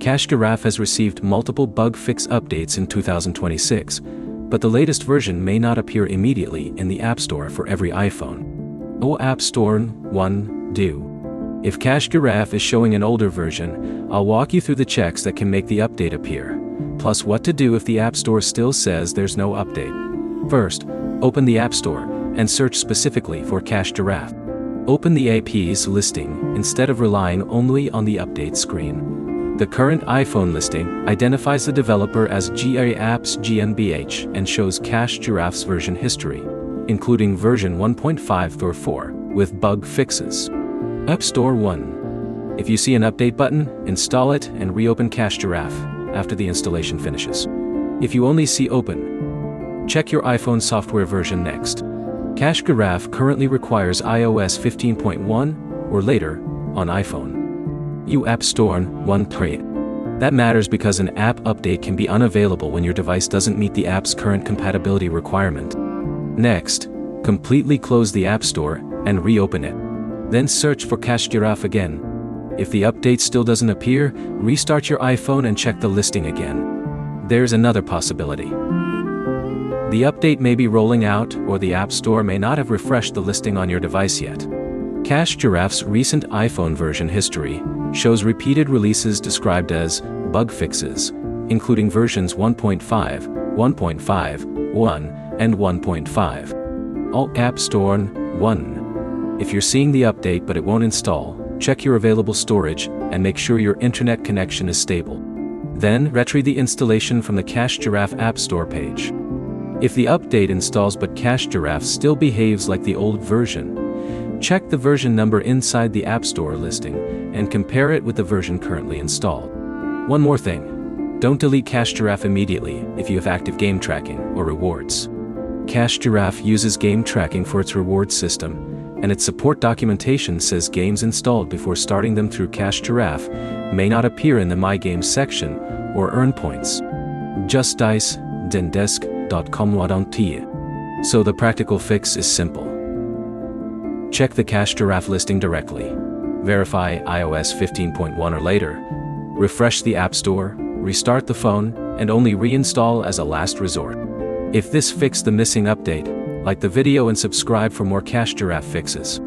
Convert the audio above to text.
Cache Giraffe has received multiple bug fix updates in 2026, but the latest version may not appear immediately in the App Store for every iPhone. Oh App Store 1, do. If Cache Giraffe is showing an older version, I'll walk you through the checks that can make the update appear, plus what to do if the App Store still says there's no update. First, open the App Store and search specifically for Cache Giraffe. Open the AP's listing instead of relying only on the update screen. The current iPhone listing identifies the developer as GA-apps GmbH and shows Cache Giraffe's version history, including version 1.5 or 4, with bug fixes. App Store 1. If you see an update button, install it and reopen Cache Giraffe after the installation finishes. If you only see open, check your iPhone software version next. Cache Giraffe currently requires iOS 15.1 or later on iPhone. You App Store 1. That matters because an app update can be unavailable when your device doesn't meet the app's current compatibility requirement. Next, completely close the App Store and reopen it. Then search for Cache Giraffe again. If the update still doesn't appear, restart your iPhone and check the listing again. There's another possibility. The update may be rolling out, or the App Store may not have refreshed the listing on your device yet. Cache Giraffe's recent iPhone version history shows repeated releases described as bug fixes, including versions 1.5, 1.5, 1, and 1.5. All App Store 1. If you're seeing the update but it won't install, check your available storage and make sure your internet connection is stable. Then retrieve the installation from the Cache Giraffe App Store page. If the update installs but Cache Giraffe still behaves like the old version, check the version number inside the App Store listing and compare it with the version currently installed. One more thing. Don't delete Cache Giraffe immediately if you have active game tracking or rewards. Cache Giraffe uses game tracking for its reward system, and its support documentation says games installed before starting them through Cache Giraffe may not appear in the My Games section or earn points. Just dice, den desk.com wadontie. So the practical fix is simple. Check the Cache Giraffe listing directly. Verify iOS 15.1 or later. Refresh the App Store, restart the phone, and only reinstall as a last resort. If this fixed the missing update, like the video and subscribe for more Cache Giraffe fixes.